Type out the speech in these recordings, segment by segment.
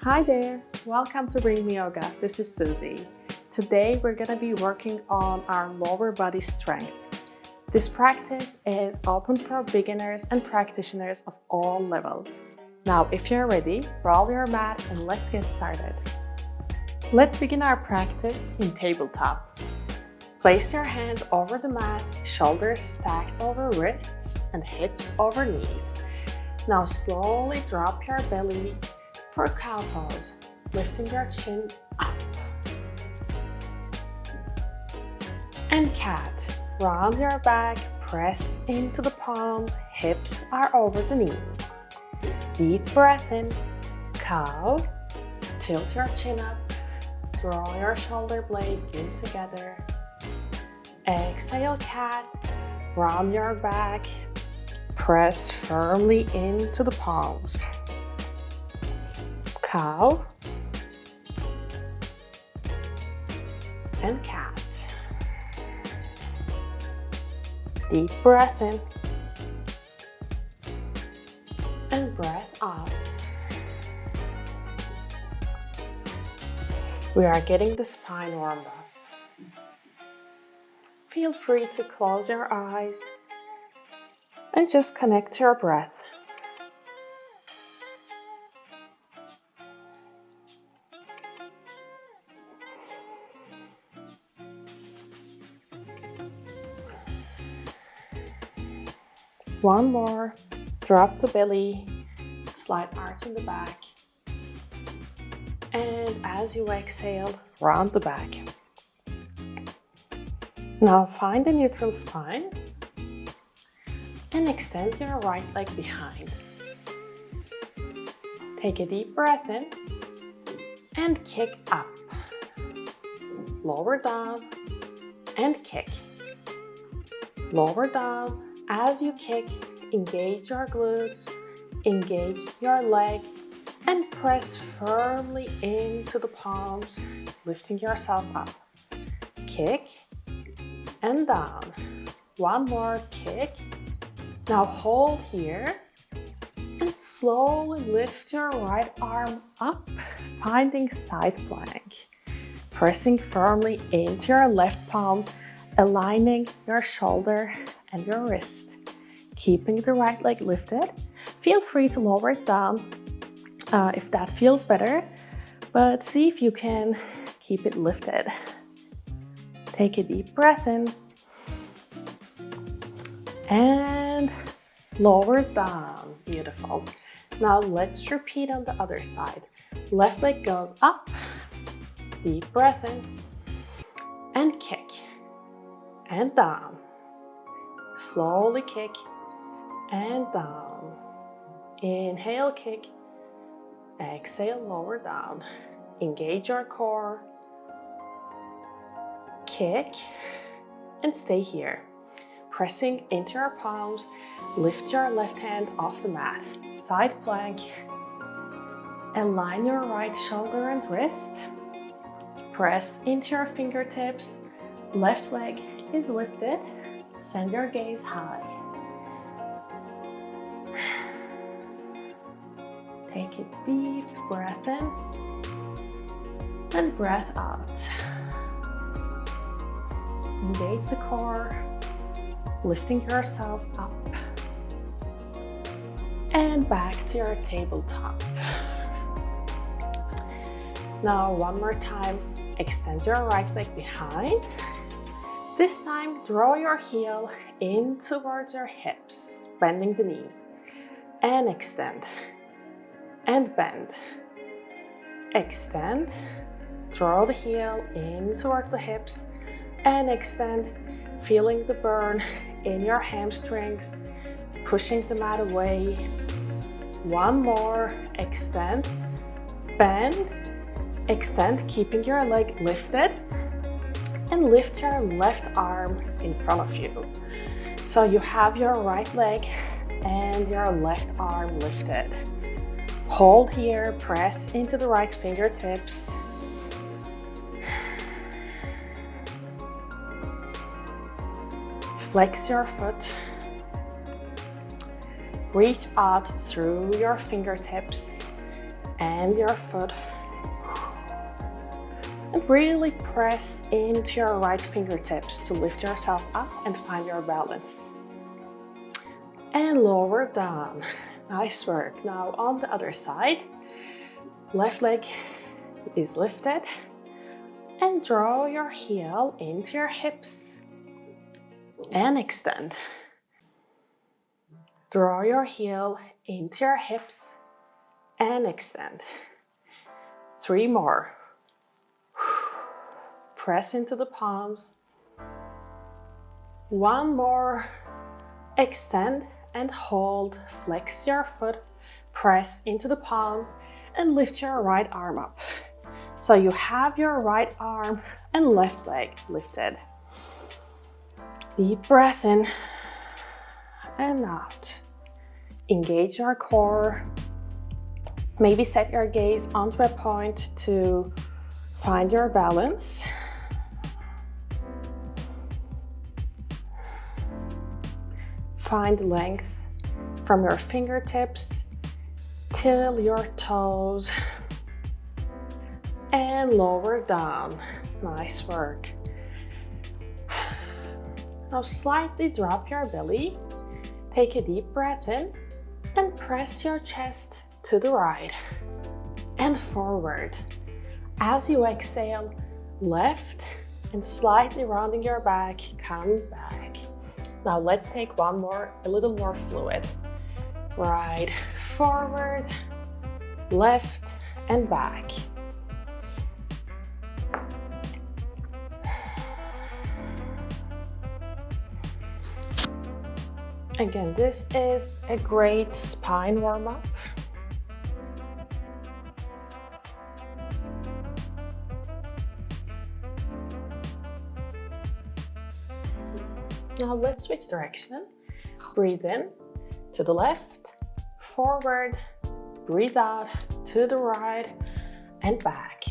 Hi there, welcome to BringMeYoga. This is Susie. Today we're going to be working on our lower body strength. This practice is open for beginners and practitioners of all levels. Now, if you're ready, roll your mat and let's get started. Let's begin our practice in tabletop. Place your hands over the mat, shoulders stacked over wrists and hips over knees. Now slowly drop your belly for cow pose, lifting your chin up. And cat. Round your back, press into the palms, hips are over the knees. Deep breath in, cow. Tilt your chin up, draw your shoulder blades in together. Exhale, cat. Round your back, press firmly into the palms. Cow and cat. Deep breath in and breath out. We are getting the spine warmed up. Feel free to close your eyes and just connect to your breath. One more, drop the belly, slight arch in the back. And as you exhale, round the back. Now find a neutral spine and extend your right leg behind. Take a deep breath in and kick up. Lower down and kick. Lower down. As you kick, engage your glutes, engage your leg, and press firmly into the palms, lifting yourself up. Kick and down. One more kick. Now hold here and slowly lift your right arm up, finding side plank. Pressing firmly into your left palm, aligning your shoulder and your wrist. Keeping the right leg lifted. Feel free to lower it down if that feels better, but see if you can keep it lifted. Take a deep breath in and lower down. Beautiful. Now let's repeat on the other side. Left leg goes up, deep breath in, and kick, and down. Slowly kick and down. Inhale, kick. Exhale, lower down. Engage your core. Kick and stay here. Pressing into your palms. Lift your left hand off the mat. Side plank. Align your right shoulder and wrist. Press into your fingertips. Left leg is lifted. Send your gaze high. Take a deep breath in and breath out. Engage the core, lifting yourself up and back to your tabletop. Now one more time, extend your right leg behind. This time, draw your heel in towards your hips, bending the knee, and extend, and bend. Extend, draw the heel in toward the hips, and extend, feeling the burn in your hamstrings, pushing the mat away. One more, extend, bend, extend, keeping your leg lifted. And lift your left arm in front of you. So you have your right leg and your left arm lifted. Hold here, press into the right fingertips. Flex your foot. Reach out through your fingertips and your foot. And really press into your right fingertips to lift yourself up and find your balance. And lower down. Nice work. Now on the other side, left leg is lifted and draw your heel into your hips and extend. Draw your heel into your hips and extend. 3 more. Press into the palms. 1 more. Extend and hold. Flex your foot. Press into the palms and lift your right arm up. So you have your right arm and left leg lifted. Deep breath in and out. Engage your core. Maybe set your gaze onto a point to find your balance. Find length from your fingertips till your toes and lower down. Nice work. Now slightly drop your belly. Take a deep breath in and press your chest to the right and forward. As you exhale, left and slightly rounding your back, come back. Now let's take one more, a little more fluid. Right, forward, left and back. Again, this is a great spine warm-up. Now let's switch direction. Breathe in to the left, forward, breathe out to the right and back.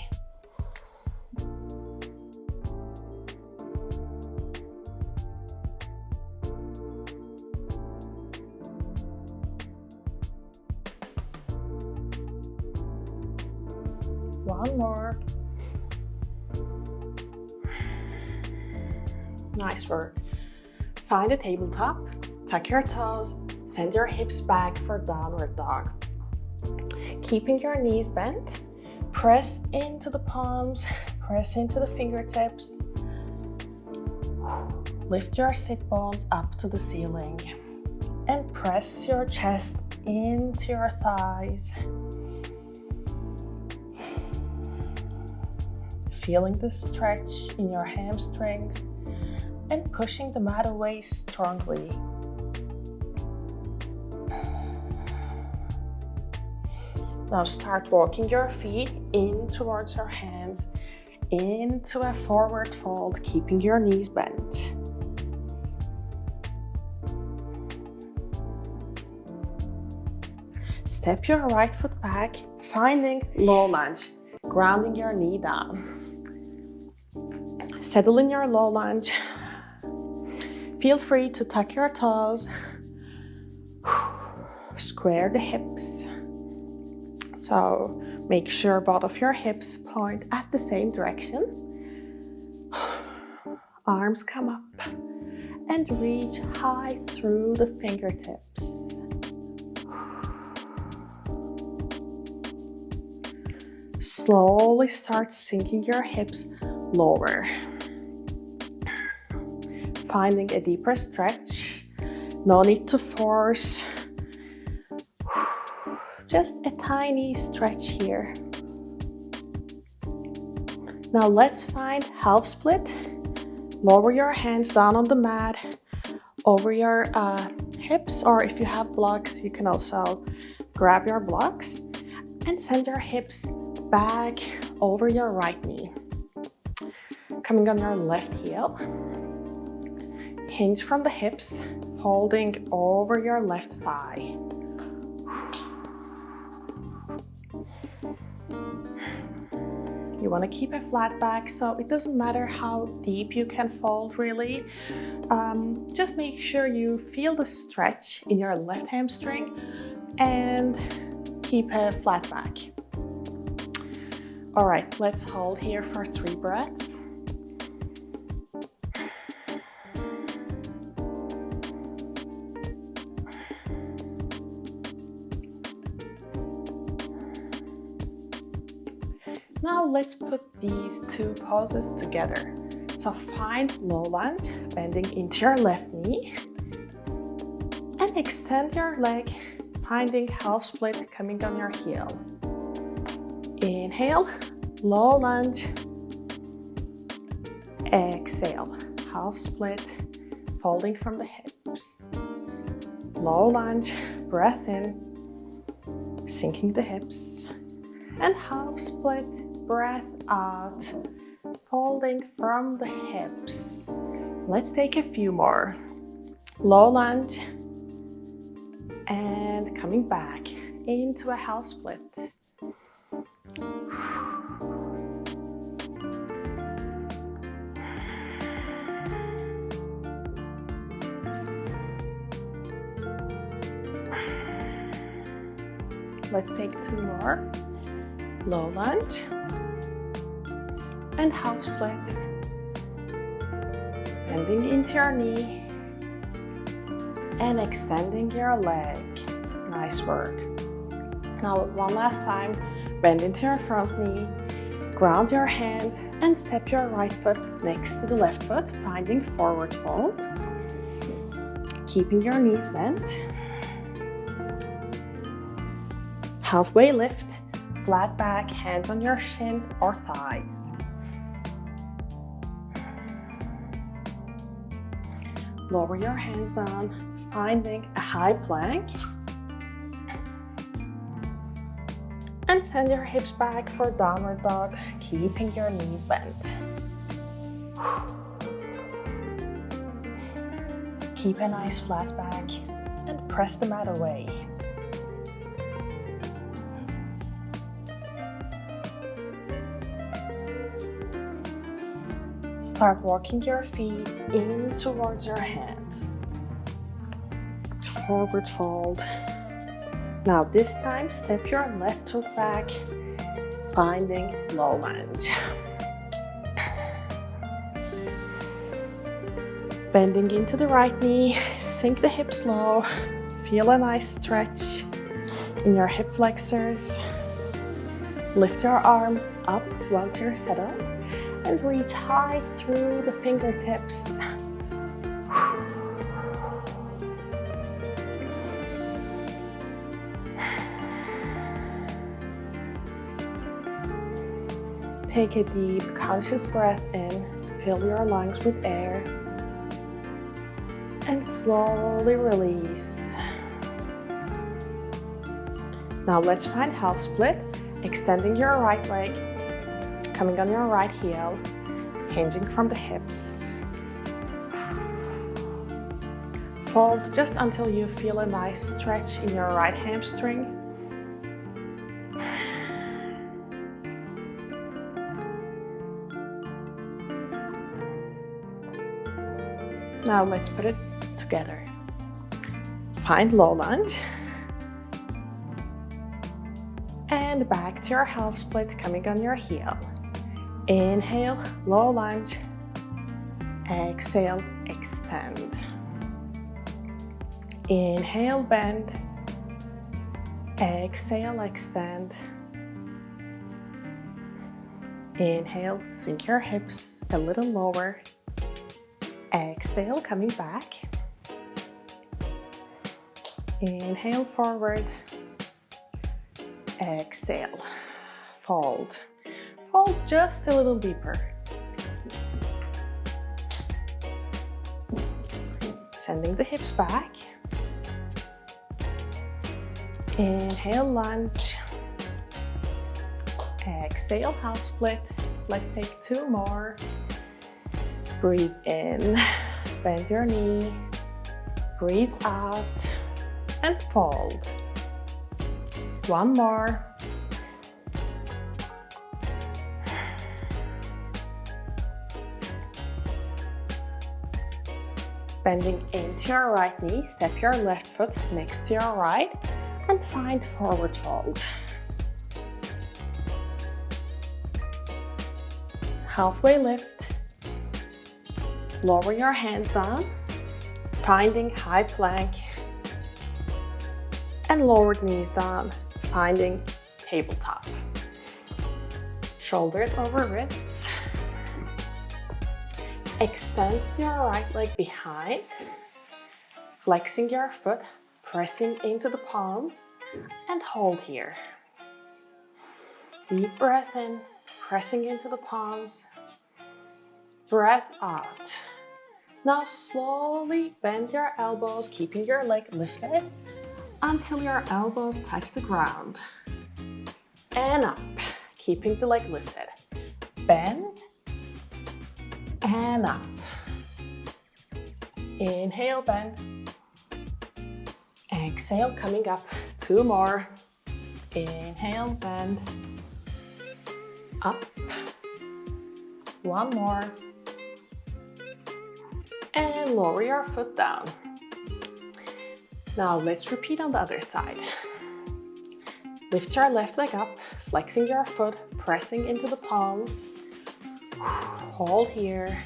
One more. Nice work. Find a tabletop, tuck your toes, send your hips back for downward dog. Keeping your knees bent, press into the palms, press into the fingertips. Lift your sit bones up to the ceiling and press your chest into your thighs. Feeling the stretch in your hamstrings and pushing the mat away strongly. Now start walking your feet in towards your hands, into a forward fold, keeping your knees bent. Step your right foot back, finding low lunge, grounding your knee down. Settle in your low lunge. Feel free to tuck your toes, square the hips. So make sure both of your hips point at the same direction. Arms come up and reach high through the fingertips. Slowly start sinking your hips lower. Finding a deeper stretch. No need to force. Just a tiny stretch here. Now let's find half split. Lower your hands down on the mat, over your hips, or if you have blocks, you can also grab your blocks and send your hips back over your right knee. Coming on your left heel. Hinge from the hips, folding over your left thigh. You want to keep a flat back, so it doesn't matter how deep you can fold really. Just make sure you feel the stretch in your left hamstring and keep a flat back. All right, let's hold here for 3 breaths. Now let's put these 2 poses together. So find low lunge, bending into your left knee, and extend your leg, finding half split coming on your heel. Inhale, low lunge. Exhale, half split, folding from the hips. Low lunge, breath in, sinking the hips, and half split, breath out, folding from the hips. Let's take a few more. Low lunge, and coming back into a half split. Let's take 2 more. Low lunge and half split. Bending into your knee and extending your leg. Nice work. Now one last time, bend into your front knee, ground your hands and step your right foot next to the left foot, finding forward fold. Keeping your knees bent. Halfway lift, flat back, hands on your shins or thighs. Lower your hands down, finding a high plank. And send your hips back for downward dog, keeping your knees bent. Keep a nice flat back and press the mat away. Start walking your feet in towards your hands. Forward fold. Now this time, step your left foot back, finding low lunge. Bending into the right knee, sink the hips low. Feel a nice stretch in your hip flexors. Lift your arms up once you're settled. And reach high through the fingertips. Take a deep, conscious breath in. Fill your lungs with air. And slowly release. Now let's find half split, extending your right leg. Coming on your right heel, hinging from the hips. Fold just until you feel a nice stretch in your right hamstring. Now let's put it together. Find low lunge. And back to your half split, coming on your heel. Inhale, low lunge. Exhale, extend. Inhale, bend. Exhale, extend. Inhale, sink your hips a little lower. Exhale, coming back. Inhale, forward. Exhale, fold. Fold just a little deeper. Sending the hips back. Inhale, lunge. Exhale, half split. Let's take 2 more. Breathe in, bend your knee. Breathe out and fold. 1 more. Bending into your right knee, step your left foot next to your right and find forward fold. halfway lift. Lower your hands down, finding high plank. And lower the knees down, finding tabletop. Shoulders over wrists. Extend your right leg behind, flexing your foot, pressing into the palms, and hold here. Deep breath in, pressing into the palms. Breath out. Now slowly bend your elbows, keeping your leg lifted until your elbows touch the ground. And up, keeping the leg lifted. Bend and up. Inhale, bend. Exhale, coming up. 2 more. Inhale, bend. Up. 1 more. And lower your foot down. Now let's repeat on the other side. Lift your left leg up, flexing your foot, pressing into the palms. Hold here.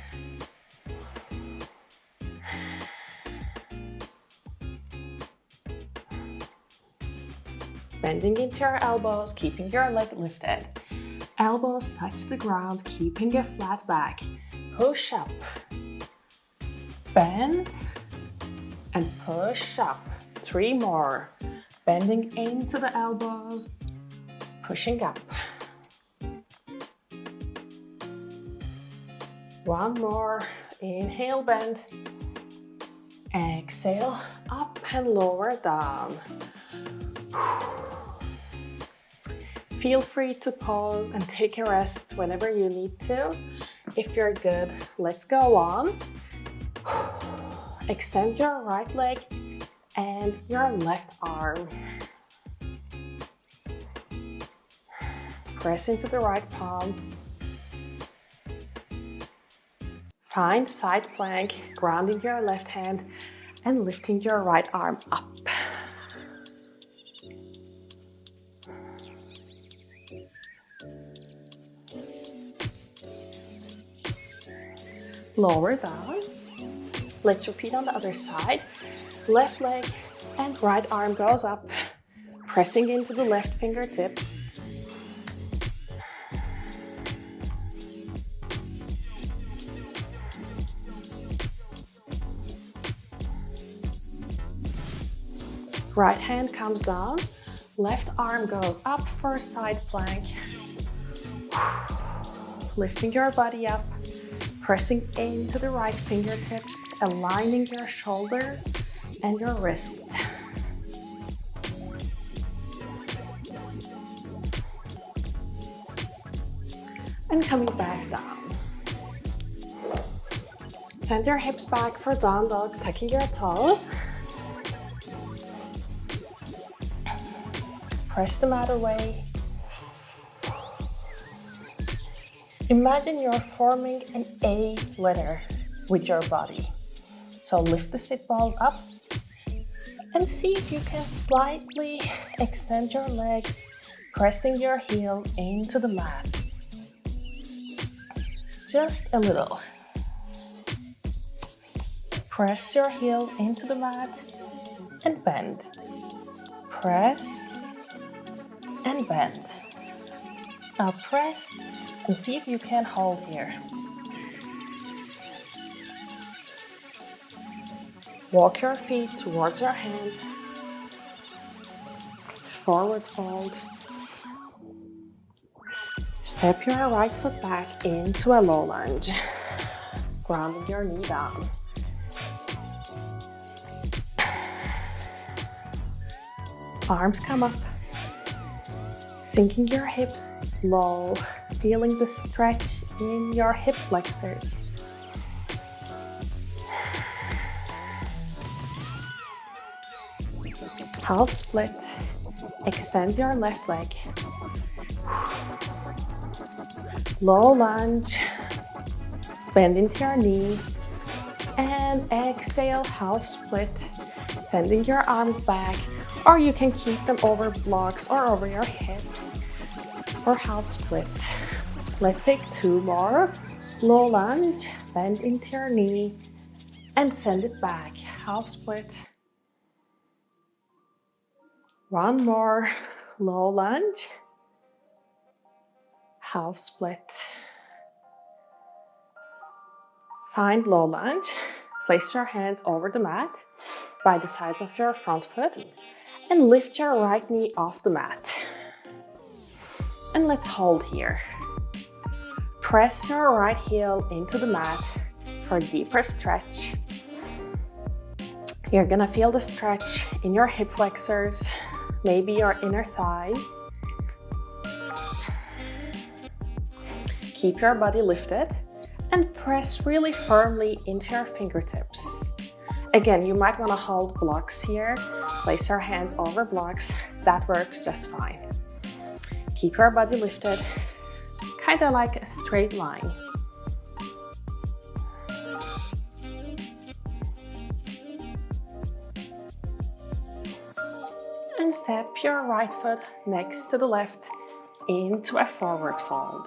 Bending into your elbows, keeping your leg lifted. Elbows touch the ground, keeping a flat back. Push up. Bend and push up. 3 more. Bending into the elbows, pushing up. 1 more. Inhale, bend. Exhale, up and lower down. Feel free to pause and take a rest whenever you need to. If you're good, let's go on. Extend your right leg and your left arm. Press into the right palm. Find side plank, grounding your left hand and lifting your right arm up. Lower down. Let's repeat on the other side. Left leg and right arm goes up, pressing into the left fingertips. Right hand comes down, left arm goes up for a side plank. Lifting your body up, pressing into the right fingertips, aligning your shoulder and your wrist. And coming back down. Send your hips back for down dog, tucking your toes. Press the mat away. Imagine you're forming an A letter with your body. So lift the sit bones up and see if you can slightly extend your legs, pressing your heels into the mat. Just a little. Press your heel into the mat and bend. Press and bend. Now press and see if you can hold here. Walk your feet towards your hands. Forward fold. Step your right foot back into a low lunge. Grounding your knee down. Arms come up. Sinking your hips low. Feeling the stretch in your hip flexors. Half split. Extend your left leg. Low lunge. Bend into your knee. And exhale, half split. Sending your arms back, or you can keep them over blocks or over your hips, or half split. Let's take 2 more. Low lunge, bend into your knee and send it back. Half split. 1 more. Low lunge. Half split. Find low lunge. Place your hands over the mat by the sides of your front foot and lift your right knee off the mat. And let's hold here. Press your right heel into the mat for a deeper stretch. You're gonna feel the stretch in your hip flexors, maybe your inner thighs. Keep your body lifted and press really firmly into your fingertips. Again, you might want to hold blocks here. Place your hands over blocks. That works just fine. Keep your body lifted, kind of like a straight line. And step your right foot next to the left into a forward fold.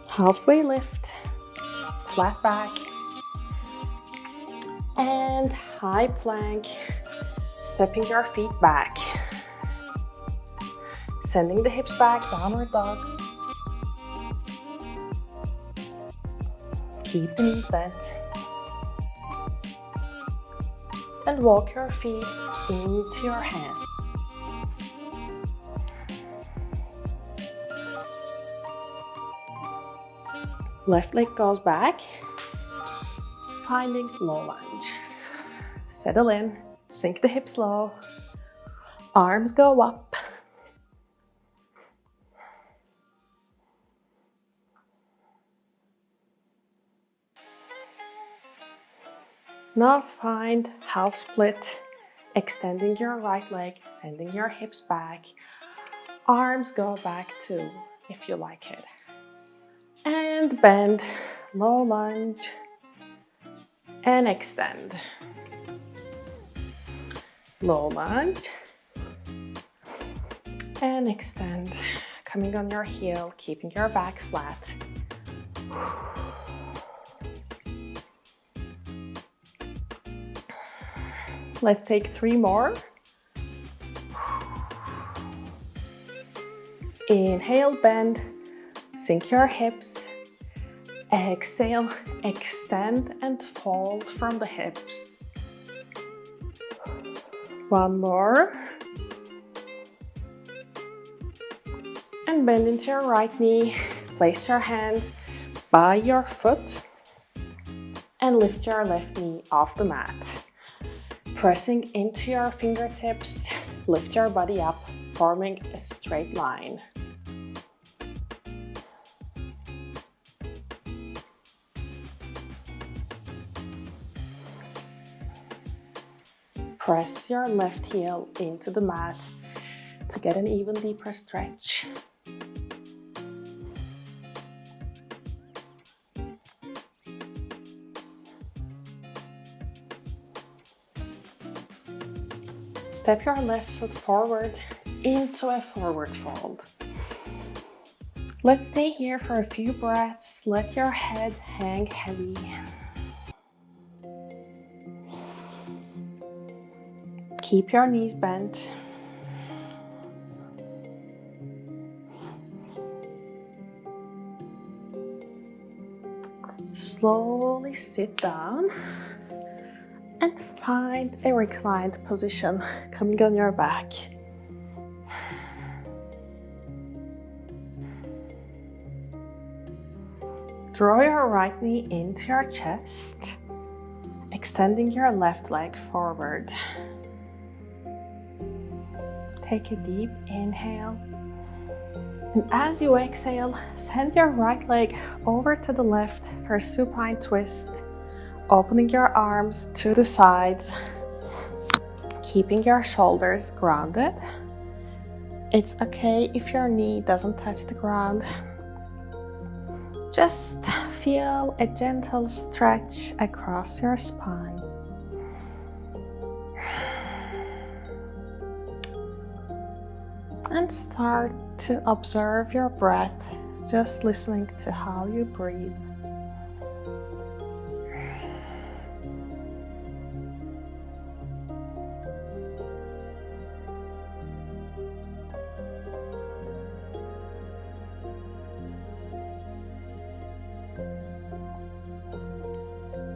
Halfway lift, flat back, and high plank, stepping your feet back. Sending the hips back, downward dog. Keep the knees bent. And walk your feet into your hands. Left leg goes back, finding low lunge. Settle in, sink the hips low, arms go up. Now find half split, extending your right leg, sending your hips back. Arms go back too, if you like it. And bend, low lunge, and extend. Low lunge, and extend. Coming on your heel, keeping your back flat. Let's take 3 more. Inhale, bend. Sink your hips. Exhale, extend and fold from the hips. 1 more. And bend into your right knee. Place your hands by your foot and lift your left knee off the mat. Pressing into your fingertips, lift your body up, forming a straight line. Press your left heel into the mat to get an even deeper stretch. Step your left foot forward into a forward fold. Let's stay here for a few breaths. Let your head hang heavy. Keep your knees bent. Slowly sit down and find a reclined position coming on your back. Draw your right knee into your chest, extending your left leg forward. Take a deep inhale. And as you exhale, send your right leg over to the left for a supine twist, opening your arms to the sides, keeping your shoulders grounded. It's okay if your knee doesn't touch the ground. Just feel a gentle stretch across your spine. And start to observe your breath, just listening to how you breathe.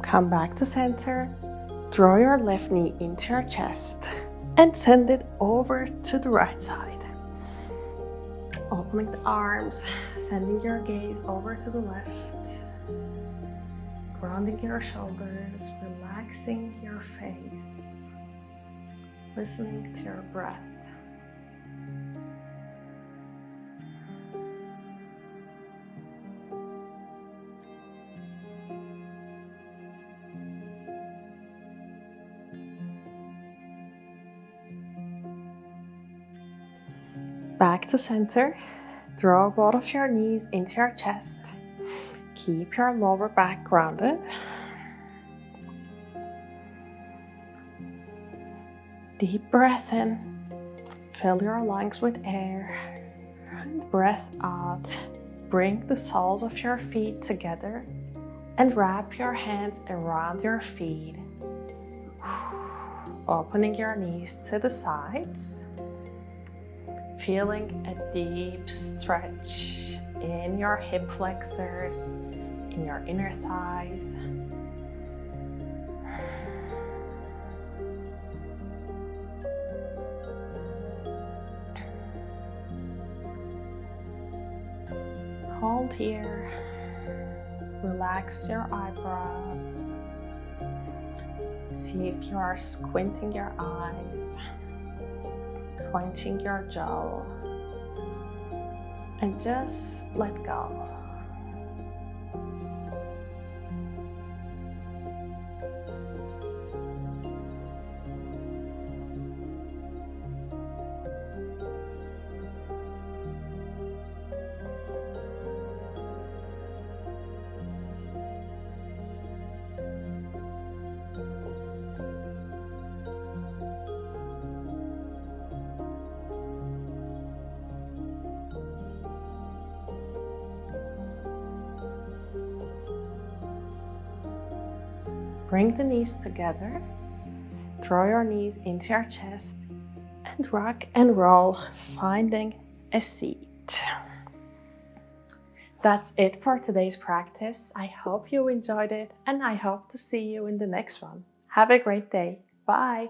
Come back to center, draw your left knee into your chest and send it over to the right side. Opening the arms, sending your gaze over to the left, grounding your shoulders, relaxing your face, listening to your breath. Back to center, draw both of your knees into your chest. Keep your lower back grounded. Deep breath in, fill your lungs with air, and breath out. Bring the soles of your feet together and wrap your hands around your feet. Opening your knees to the sides. Feeling a deep stretch in your hip flexors, in your inner thighs. Hold here. Relax your eyebrows. See if you are squinting your eyes, clenching your jaw, and just let go. Bring the knees together, draw your knees into your chest, and rock and roll, finding a seat. That's it for today's practice. I hope you enjoyed it, and I hope to see you in the next one. Have a great day. Bye.